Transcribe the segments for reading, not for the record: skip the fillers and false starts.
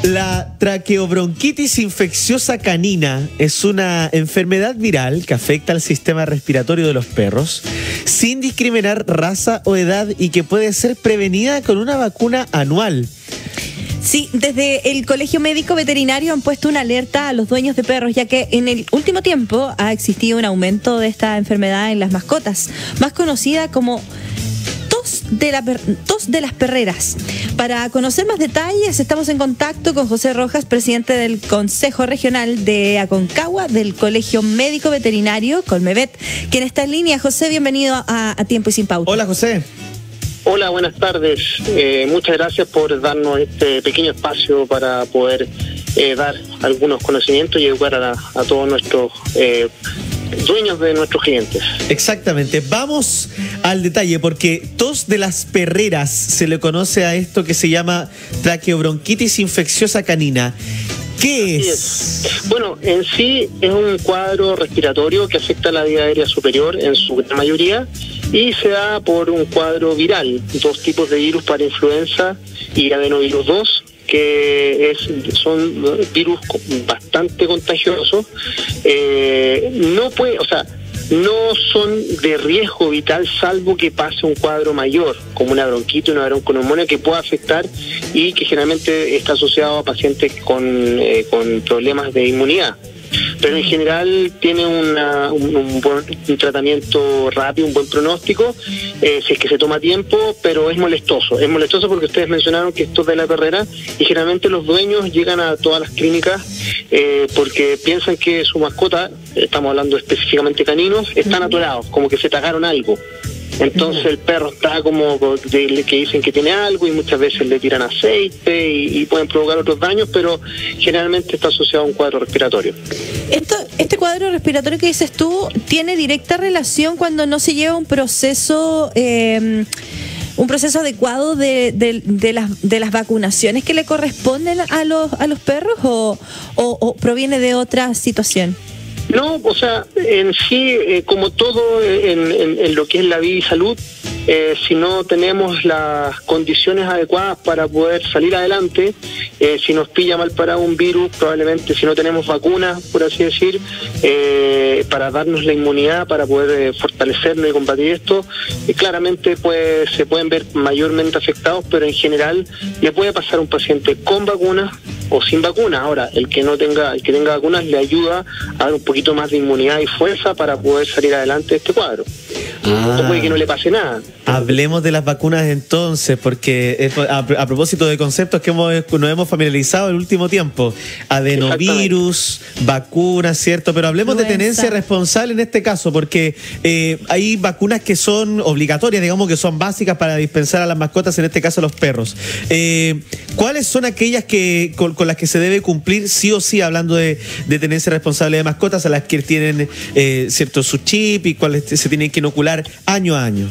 La traqueobronquitis infecciosa canina es una enfermedad viral que afecta al sistema respiratorio de los perros sin discriminar raza o edad y que puede ser prevenida con una vacuna anual. Sí, desde el Colegio Médico Veterinario han puesto una alerta a los dueños de perros, ya que en el último tiempo ha existido un aumento de esta enfermedad en las mascotas, más conocida como tos de las perreras. Para conocer más detalles, estamos en contacto con José Rojas, presidente del Consejo Regional de Aconcagua, del Colegio Médico Veterinario, Colmevet, quien está en línea. José, bienvenido a Tiempo y Sin Pauta. Hola, José. Hola, buenas tardes. Muchas gracias por darnos este pequeño espacio para poder dar algunos conocimientos y educar a todos nuestros dueños de nuestros clientes. Exactamente. Vamos al detalle, porque tos de las perreras se le conoce a esto que se llama traqueobronquitis infecciosa canina. ¿Qué es? Bueno, en sí es un cuadro respiratorio que afecta la vía aérea superior en su gran mayoría y se da por un cuadro viral, dos tipos de virus para influenza y adenovirus 2, que son virus bastante contagiosos. No son de riesgo vital salvo que pase un cuadro mayor, como una bronquitis, una bronconeumonía que pueda afectar y que generalmente está asociado a pacientes con problemas de inmunidad. Pero en general tiene un tratamiento rápido, un buen pronóstico, si es que se toma tiempo, pero es molestoso. Es molestoso porque ustedes mencionaron que esto es de la perrera y generalmente los dueños llegan a todas las clínicas porque piensan que su mascota, estamos hablando específicamente caninos, están atorados, como que se tragaron algo. Entonces el perro está como que dicen que tiene algo y muchas veces le tiran aceite y pueden provocar otros daños, pero generalmente está asociado a un cuadro respiratorio. Este cuadro respiratorio que dices tú tiene directa relación cuando no se lleva un proceso adecuado de las vacunaciones que le corresponden a los perros o proviene de otra situación. No, o sea, en sí, como todo en lo que es la vida y salud, si no tenemos las condiciones adecuadas para poder salir adelante, si nos pilla mal parado un virus, probablemente si no tenemos vacunas, por así decir, para darnos la inmunidad, para poder fortalecernos y combatir esto, claramente pues se pueden ver mayormente afectados, pero en general le puede pasar a un paciente con vacunas o sin vacunas. Ahora, el que tenga vacunas le ayuda a dar un poquito más de inmunidad y fuerza para poder salir adelante de este cuadro. No puede que no le pase nada. Hablemos de las vacunas entonces, porque a propósito de conceptos que nos hemos familiarizado el último tiempo, adenovirus, vacunas, ¿cierto? Pero hablemos de tenencia responsable en este caso, porque hay vacunas que son obligatorias, digamos que son básicas para dispensar a las mascotas, en este caso a los perros. ¿Cuáles son aquellas con las que se debe cumplir sí o sí, hablando de tenencia responsable de mascotas, a las que tienen cierto su chip y cuáles se tienen que inocular año a año?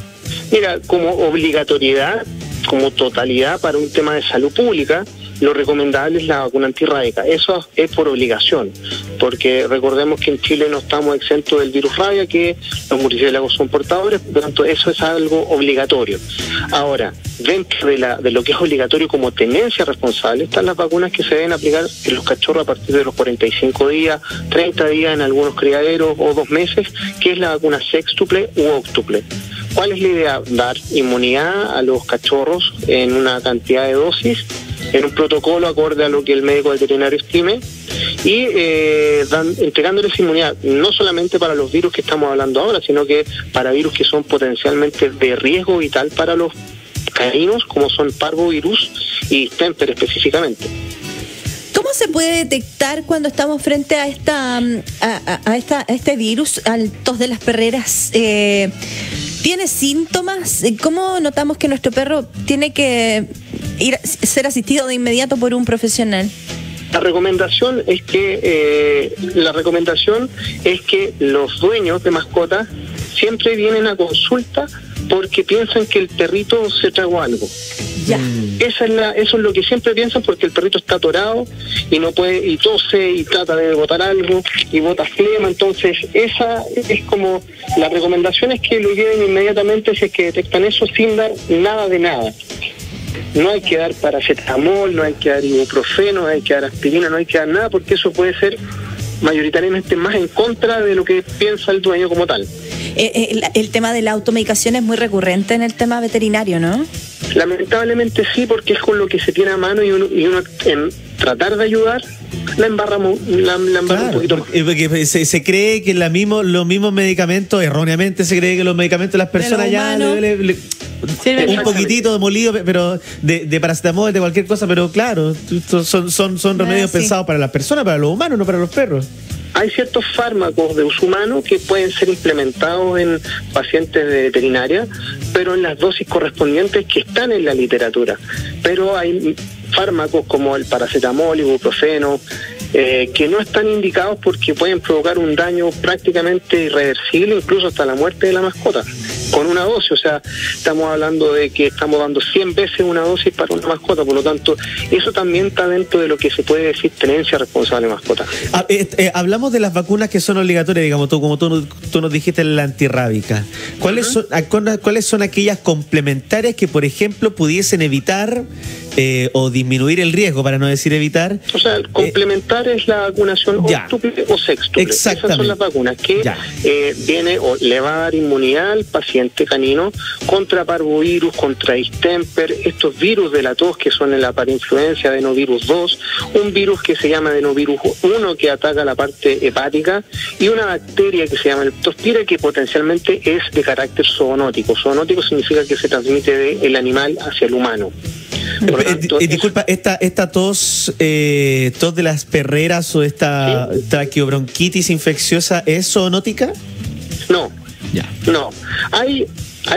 Mira, como obligatoriedad, como totalidad para un tema de salud pública, lo recomendable es la vacuna antirrábica. Eso es por obligación, porque recordemos que en Chile no estamos exentos del virus rabia, que los murciélagos son portadores, por lo tanto eso es algo obligatorio. Ahora, dentro de lo que es obligatorio como tenencia responsable, están las vacunas que se deben aplicar en los cachorros a partir de los 45 días, 30 días en algunos criaderos o 2 meses, que es la vacuna sextuple u octuple. ¿Cuál es la idea? Dar inmunidad a los cachorros en una cantidad de dosis, en un protocolo acorde a lo que el médico veterinario estime, y entregándoles inmunidad no solamente para los virus que estamos hablando ahora, sino que para virus que son potencialmente de riesgo vital para los caninos, como son parvovirus y distemper específicamente. ¿Cómo se puede detectar cuando estamos frente a este virus, al tos de las perreras? ¿Tiene síntomas? ¿Cómo notamos que nuestro perro tiene que ser asistido de inmediato por un profesional? La recomendación es que los dueños de mascotas siempre vienen a consulta porque piensan que el perrito se tragó algo. Ya. Eso es lo que siempre piensan, porque el perrito está atorado y no puede, y tose y trata de botar algo y bota flema. Entonces esa es como la recomendación, es que lo lleven inmediatamente si es que detectan eso, sin dar nada de nada. no hay que dar paracetamol, no hay que dar ibuprofeno, no hay que dar aspirina, no hay que dar nada, porque eso puede ser mayoritariamente más en contra de lo que piensa el dueño como tal. El tema de la automedicación es muy recurrente en el tema veterinario, ¿no? Lamentablemente sí, porque es con lo que se tiene a mano y uno en tratar de ayudar la embarra un poquito más. Porque se cree que los mismos medicamentos, erróneamente se cree que los medicamentos de las personas ya un poquitito molido, pero de paracetamol, de cualquier cosa, pero claro, son remedios pensados para las personas, para los humanos, no para los perros. Hay ciertos fármacos de uso humano que pueden ser implementados en pacientes de veterinaria, pero en las dosis correspondientes que están en la literatura. Pero hay fármacos como el paracetamol, ibuprofeno, que no están indicados porque pueden provocar un daño prácticamente irreversible, incluso hasta la muerte de la mascota, con una dosis. O sea, estamos hablando de que estamos dando 100 veces una dosis para una mascota, por lo tanto, eso también está dentro de lo que se puede decir tenencia responsable de mascota. Hablamos de las vacunas que son obligatorias, digamos, como tú nos dijiste, la antirrábica. ¿Cuáles son aquellas complementarias que, por ejemplo, pudiesen evitar o disminuir el riesgo, para no decir evitar? O sea, el complementar es la vacunación octuple o sextuple. Esas son las vacunas que viene o le va a dar inmunidad al paciente canino contra parvovirus, contra distemper, estos virus de la tos que son la parainfluencia, adenovirus 2, un virus que se llama adenovirus 1 que ataca la parte hepática y una bacteria que se llama leptospira que potencialmente es de carácter zoonótico. Zoonótico significa que se transmite del animal hacia el humano. Disculpa, esta tos de las perreras o esta traqueobronquitis infecciosa, ¿es zoonótica? No, no. Hay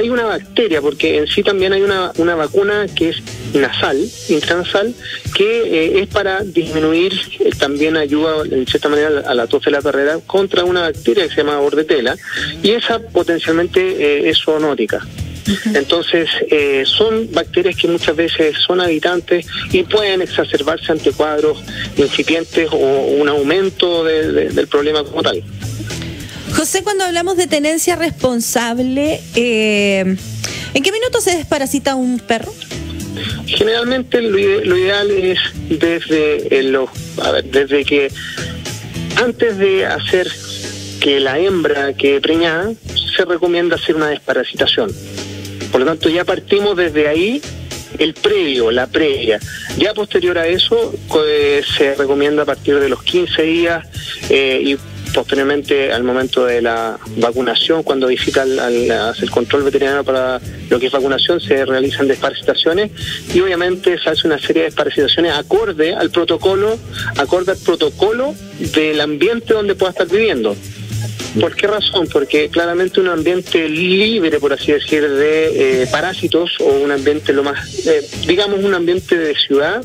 una bacteria, porque en sí también hay una vacuna que es nasal, intranasal, que es para disminuir, también ayuda en cierta manera a la tos de la perrera contra una bacteria que se llama Bordetella, y esa potencialmente es zoonótica. Entonces, son bacterias que muchas veces son habitantes y pueden exacerbarse ante cuadros incipientes o un aumento del problema como tal. José, cuando hablamos de tenencia responsable, ¿en qué minutos se desparasita un perro? Generalmente lo ideal es desde que antes de hacer que la hembra quede preñada, se recomienda hacer una desparasitación. Por lo tanto, ya partimos desde ahí la previa. Ya posterior a eso, se recomienda a partir de los 15 días y posteriormente al momento de la vacunación, cuando visita hace el control veterinario para lo que es vacunación, se realizan desparasitaciones y obviamente se hace una serie de desparasitaciones acorde al protocolo del ambiente donde pueda estar viviendo. ¿Por qué razón? Porque claramente un ambiente libre, por así decir, de parásitos o un ambiente digamos un ambiente de ciudad,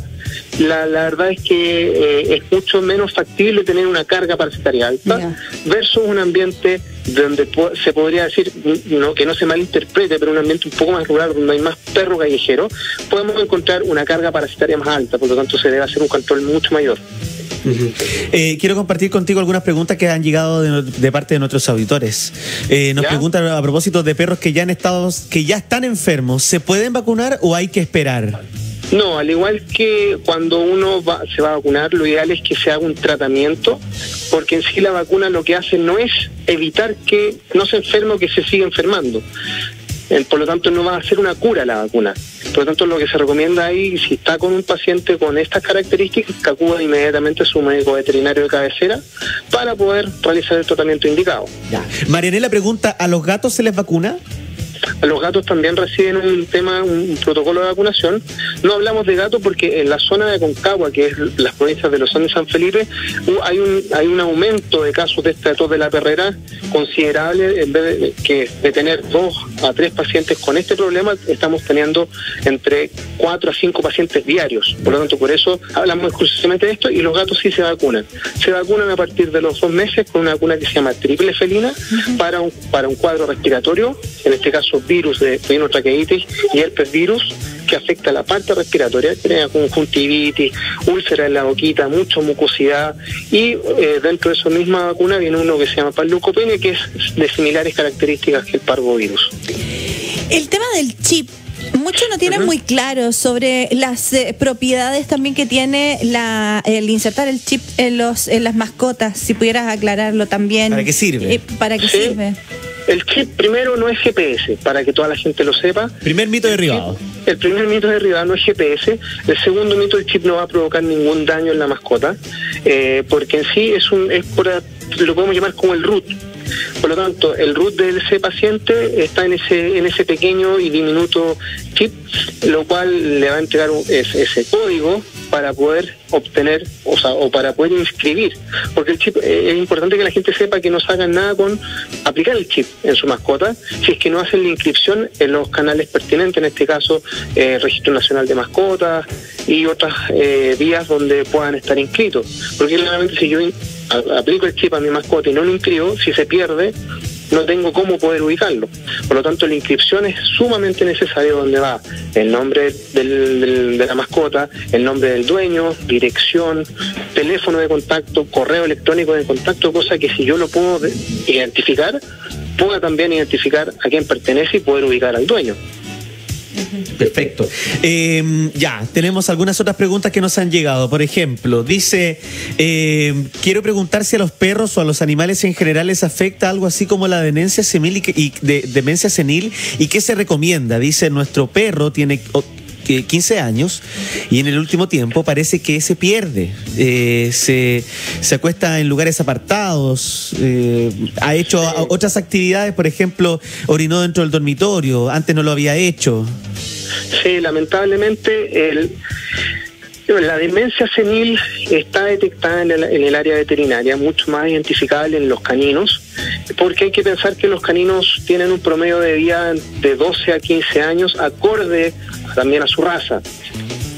la verdad es que es mucho menos factible tener una carga parasitaria alta versus un ambiente donde se podría decir, que no se malinterprete, pero un ambiente un poco más rural, donde hay más perro callejero, podemos encontrar una carga parasitaria más alta, por lo tanto se debe hacer un control mucho mayor. Quiero compartir contigo algunas preguntas que han llegado de parte de nuestros auditores. Nos preguntan a propósito de perros que ya están enfermos, ¿se pueden vacunar o hay que esperar? No, al igual que cuando uno se va a vacunar, lo ideal es que se haga un tratamiento, porque en sí la vacuna lo que hace no es evitar que no se enferme o que se siga enfermando. Por lo tanto, no va a ser una cura la vacuna. Por lo tanto, lo que se recomienda ahí, si está con un paciente con estas características, que acuda inmediatamente a su médico veterinario de cabecera para poder realizar el tratamiento indicado. Marianela pregunta, ¿a los gatos se les vacuna? A los gatos también reciben un protocolo de vacunación. No hablamos de gatos porque en la zona de Aconcagua, que es las provincias de Los Andes y San Felipe, hay un aumento de casos de esta tos de la perrera considerable. En vez de tener 2 a 3 pacientes con este problema, estamos teniendo entre 4 a 5 pacientes diarios. Por lo tanto, por eso hablamos exclusivamente de esto, y los gatos sí se vacunan. Se vacunan a partir de los 2 meses con una vacuna que se llama triple felina para un cuadro respiratorio, en este caso virus de rinotraqueitis y herpes virus, que afecta a la parte respiratoria, crea conjuntivitis, úlcera en la boquita, mucha mucosidad, y dentro de esa misma vacuna viene uno que se llama parleucopenia, que es de similares características que el parvovirus. El tema del chip Muchos no tienen muy claro sobre las propiedades también que tiene el insertar el chip en las mascotas. Si pudieras aclararlo también. ¿Para qué sirve? ¿Para qué sirve? El chip primero no es GPS, para que toda la gente lo sepa. Primer mito derribado. El primer mito derribado no es GPS. El segundo mito, el chip no va a provocar ningún daño en la mascota, porque en sí lo podemos llamar como el root. Por lo tanto, el root de ese paciente está en ese pequeño y diminuto chip, lo cual le va a entregar ese código para poder obtener, o para poder inscribir, porque el chip, es importante que la gente sepa que no se hagan nada con aplicar el chip en su mascota, si es que no hacen la inscripción en los canales pertinentes, en este caso Registro Nacional de Mascotas y otras vías donde puedan estar inscritos, porque claramente si yo aplico el chip a mi mascota y no lo inscribo, si se pierde, no tengo cómo poder ubicarlo. Por lo tanto, la inscripción es sumamente necesaria, donde va el nombre de la mascota, el nombre del dueño, dirección, teléfono de contacto, correo electrónico de contacto, cosa que si yo lo puedo identificar, pueda también identificar a quién pertenece y poder ubicar al dueño. Perfecto. Ya, tenemos algunas otras preguntas que nos han llegado. Por ejemplo, dice, quiero preguntar si a los perros o a los animales en general les afecta algo así como la demencia senil demencia senil, y qué se recomienda. Dice, nuestro perro tiene 15 años y en el último tiempo parece que se pierde, se acuesta en lugares apartados, ha hecho otras actividades, por ejemplo, orinó dentro del dormitorio, antes no lo había hecho. Sí, lamentablemente la demencia senil está detectada en el área veterinaria, mucho más identificable en los caninos, porque hay que pensar que los caninos tienen un promedio de vida de 12 a 15 años, acorde también a su raza.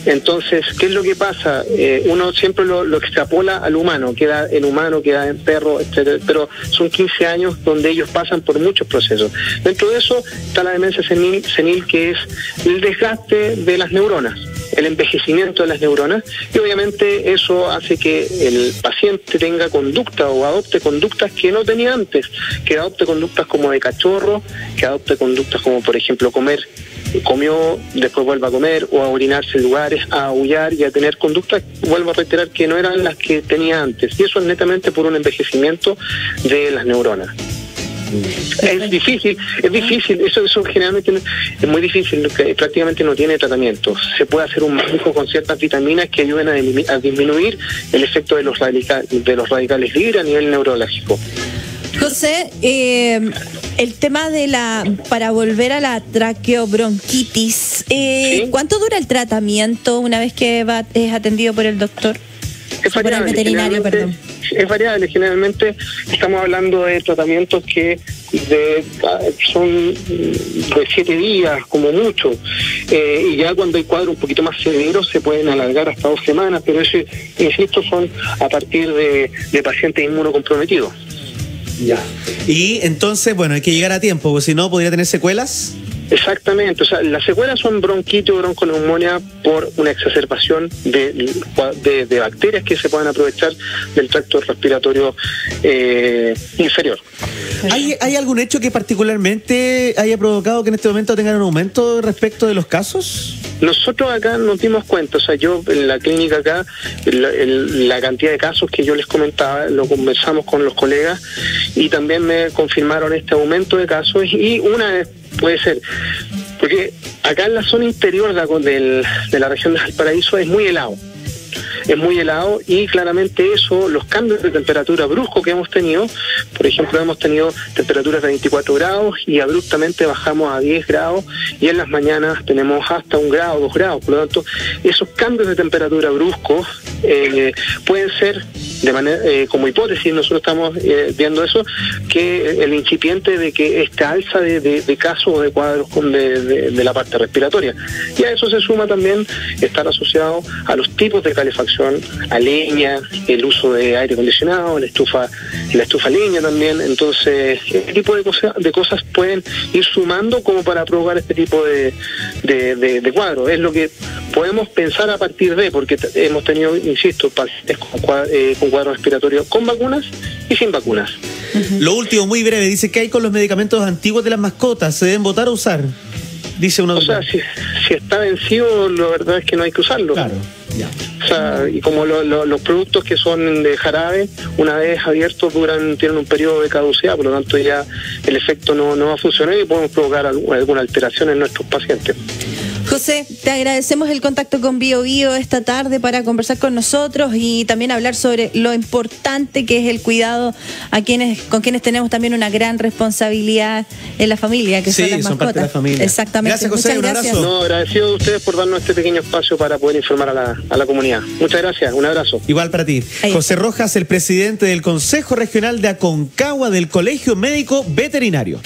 Entonces, ¿qué es lo que pasa? Uno siempre lo extrapola al humano, queda en humano, queda en perro, etcétera, pero son 15 años donde ellos pasan por muchos procesos. Dentro de eso está la demencia senil, que es el desgaste de las neuronas, el envejecimiento de las neuronas, y obviamente eso hace que el paciente tenga conducta o adopte conductas que no tenía antes, que adopte conductas como de cachorro, que adopte conductas como, por ejemplo, comió, después vuelve a comer, o a orinarse en lugares, a aullar y a tener conductas, vuelvo a reiterar, que no eran las que tenía antes, y eso es netamente por un envejecimiento de las neuronas. Es difícil, eso generalmente es muy difícil, prácticamente no tiene tratamiento. Se puede hacer un manejo con ciertas vitaminas que ayuden a disminuir el efecto de los radicales libres a nivel neurológico. José, el tema para volver a la traqueobronquitis, ¿sí? ¿Cuánto dura el tratamiento una vez que es atendido por el doctor? Es variable, por el veterinario, perdón. Es variable, generalmente estamos hablando de tratamientos que son de 7 días como mucho, y ya cuando hay cuadros un poquito más severos se pueden alargar hasta 2 semanas, pero eso, insisto, son a partir de pacientes inmunocomprometidos. Ya. Y entonces, bueno, hay que llegar a tiempo, porque si no, ¿podría tener secuelas? Exactamente, o sea, las secuelas son bronquitis o bronconeumonía por una exacerbación de bacterias que se pueden aprovechar del tracto respiratorio inferior. ¿Hay algún hecho que particularmente haya provocado que en este momento tengan un aumento respecto de los casos? Nosotros acá nos dimos cuenta, o sea, yo en la clínica acá, la cantidad de casos que yo les comentaba, lo conversamos con los colegas y también me confirmaron este aumento de casos, y una vez puede ser, porque acá en la zona interior de la región de Valparaíso es muy helado. Es muy helado y claramente eso, los cambios de temperatura bruscos que hemos tenido, por ejemplo, hemos tenido temperaturas de 24 grados y abruptamente bajamos a 10 grados y en las mañanas tenemos hasta 1 grado, 2 grados. Por lo tanto, esos cambios de temperatura bruscos pueden ser, de manera como hipótesis, nosotros estamos viendo eso, que el incipiente de que esta alza de casos o de cuadros de la parte respiratoria. Y a eso se suma también estar asociado a los tipos de calefacción, a leña, el uso de aire acondicionado, la estufa a leña también. Entonces, este tipo de cosas pueden ir sumando como para provocar este tipo de cuadros. Es lo que podemos pensar a partir de, porque hemos tenido, insisto, pacientes con cuadro respiratorio con vacunas y sin vacunas. Lo último, muy breve, dice, ¿qué hay con los medicamentos antiguos de las mascotas? ¿Se deben botar o usar? dice uno. O sea, si está vencido, la verdad es que no hay que usarlo. Claro, ya. O sea, y como los productos que son de jarabe, una vez abiertos tienen un periodo de caducidad, por lo tanto ya el efecto no va a funcionar y podemos provocar alguna alteración en nuestros pacientes. José, te agradecemos el contacto con Bio Bio esta tarde para conversar con nosotros y también hablar sobre lo importante que es el cuidado con quienes tenemos también una gran responsabilidad en la familia, que son las mascotas. Parte de la familia. Exactamente. Gracias, José. Muchas gracias. No, agradecido a ustedes por darnos este pequeño espacio para poder informar a la comunidad. Muchas gracias, un abrazo. Igual para ti. José Rojas, el presidente del Consejo Regional de Aconcagua del Colegio Médico Veterinario.